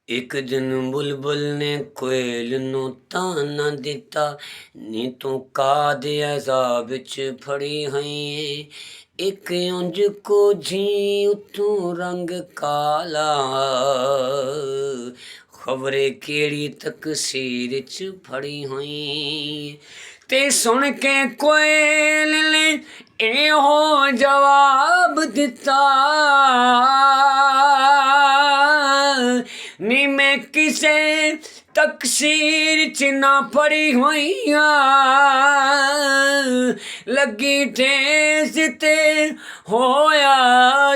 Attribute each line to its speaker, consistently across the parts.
Speaker 1: एक दिन बुलबुल ने कोयल ਨੂੰ ਤਾਨਾ ਦਿੱਤਾ ਨੀ ਤੂੰ ਕਾਦੇ ਅਜ਼ਾਬ ਵਿੱਚ ਫੜੀ ਹੋਈ ਇੱਕ ਉਂਝ ਕੋ ਜੀ ਉਤੋਂ ਰੰਗ ਕਾਲਾ ਖਬਰੇ ਕਿਹੜੀ ਤਕਸੀਰ ਚ ਫੜੀ ਹੋਈ ਤੇ ਸੁਣ ਕੇ ਕੋਇਲ ਨੇ ਇਹੋ ਜਵਾਬ ਦਿੱਤਾ ਨੀ ਮੈਂ ਕਿਸੇ ਤਕਸੀਰ ਚ ਨਾ ਪੜੀ ਹੋਈਆਂ ਲੱਗੀ ਠੇਸ ਤੇ ਹੋਇਆ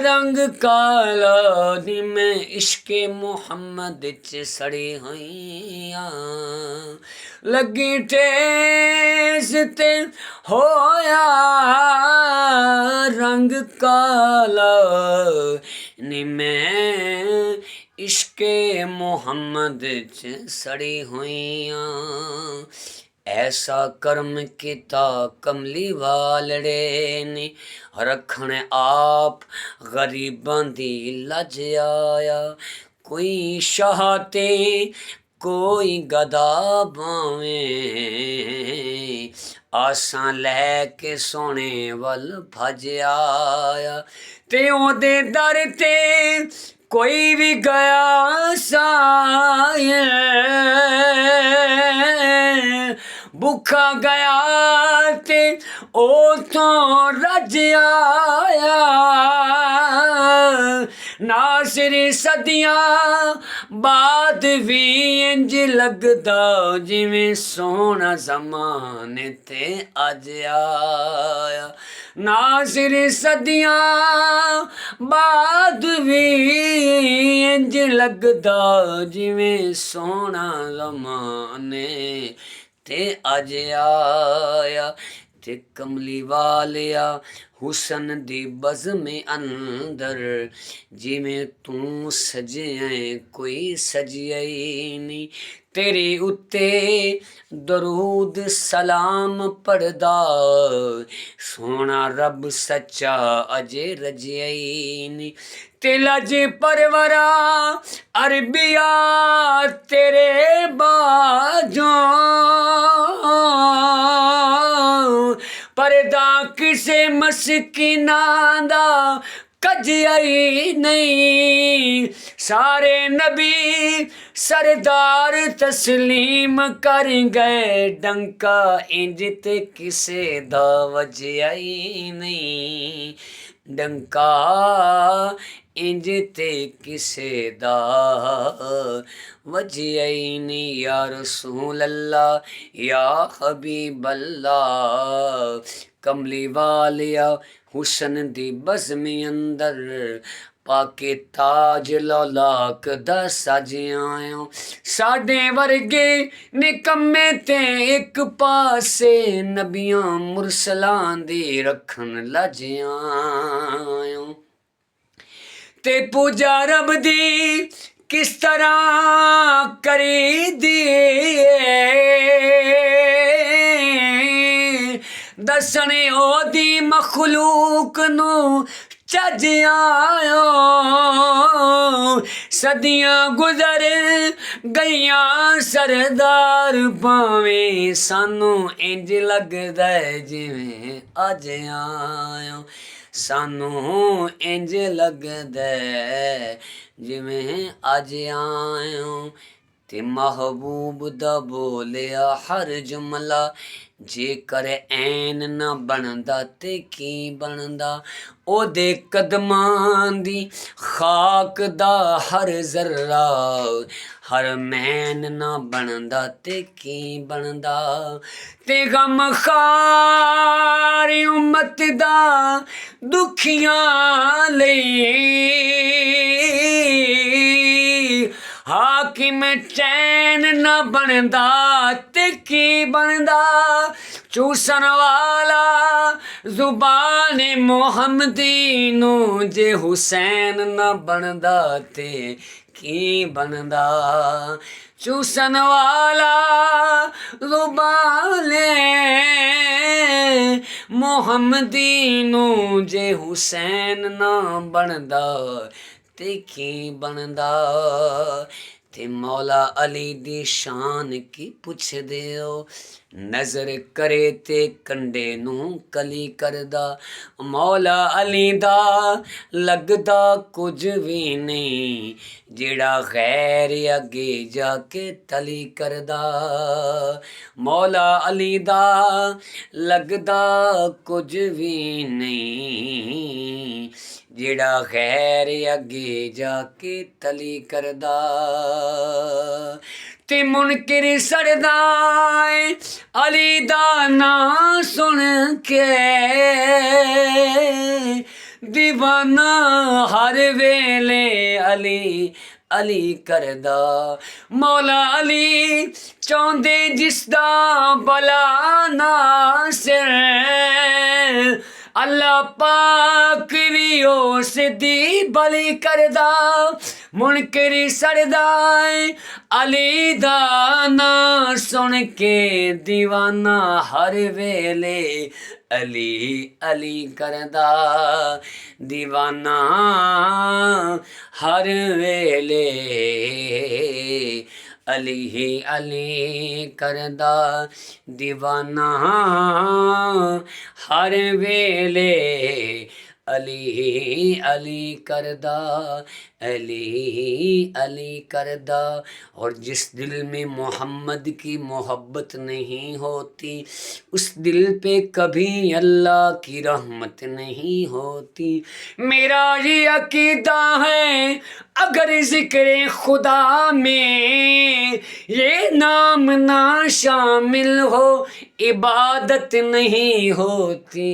Speaker 1: ਰੰਗ ਕਾਲਾ ਨੀ ਮੈਂ ਇਸ਼ਕੇ ਮੁਹੰਮਦ ਚ ਸੜੀ ਹੋਈਆਂ ਲੱਗੀ ਠੇਸ ਤੇ ਹੋਇਆ ਰੰਗ ਕਾਲਾ ਨੀ ਮੈਂ इश्के मोहम्मद च सड़ी हुईयां ऐसा कर्म किता कमली वालड़े ने रखण आप गरीबां दी लज आया कोई शाह ते कोई गदा भावें आसां लैके सोने वल भज आया ते ओदे दर ते कोई भी गया साए भुखा गया ते ओथों रज आया नासिर सदियां बाद भी इंज लगदा जिवें सोना ज़माने ते अज आया नासिर सदियां बाद भी इंज लगदा जिवें सोना ज़माने ते अज आया ते कमली वालिया हुसन दी बज़्म अंदर जिवें तू सजिया कोई सजिया नी तेरे उत्ते दरूद सलाम पढ़दा सोना रब सच्चा अजे रजिया नी ते लज परवरा अरबिया तेरे बाजों परदा किसे मस्किना दा कजई नहीं सारे नबी सरदार तस्लीम कर गए डंका इंज ते किसे दा वजया नहीं डंका इंज ते किसे दा वजया नहीं या रसूल अल्लाह या हबीब अल्लाह कमली वालिया हुसन दी बज़्म अंदर पाके ताज लौलाक दा सज आया साडे वर्गे निकम्मे ते एक पासे नबियां मुरसलां दी रखन लज आया ते पूजा रब दी किस तरह करी दिए दसने ओदी मखलूक नू चज आयो सदियां गुजर गईयां सरदार भावें सानू इंज लगदा जिवें अज आयो सानू इंज लगदा जिवें अज आयो ते महबूब दा बोलिया हर जुमला जेकर ऐन ना बनदा ते की बनदा ओदे कदमां दी खाक दा हर जर्रा हर मैन ना बनदा ते की बनदा ते गम खार उम्मत दा दुखियां लई हाकिम चैन न बनदा ते की बनदा चूसन वाला जुबान मोहम्मदी नू जे हुसैन न बनदा ते की बनदा चूसन वाला जुबान मोहम्मदी नू जे हुसैन न बनदा ते की बनदा। ते मौला अली दी शान की पुछदे हो, नज़र करे ते कंडे नूं कली करदा। मौला अली दा लगदा कुछ भी नहीं, जेड़ा गैर अगे जाके तली करदा। मौला अली दा लगदा कुछ भी नहीं, जेड़ा गैर अगे जाके तली करदा। ते मुनकिर सड़दा ऐ अली दा नां सुन के, दीवाना हर वेले अली अली करदा। मौला अली चाहुंदे जिसदा भला नासिर, अल्लाह पाक भी उस दी भली करदा। मुनकिर सड़दा ऐ अली दा नां सुन के, दीवाना हर वेले अली अली करदा। दीवाना हर वेले अली ही अली करदा। दीवाना हर वेले अली ही अली करदा, अली अली करदा। और जिस दिल में मोहम्मद की मोहब्बत नहीं होती, उस दिल पे कभी अल्लाह की रहमत नहीं होती। मेरा ये अकीदा है, अगर जिक्र खुदा में ये नाम ना शामिल हो, इबादत नहीं होती।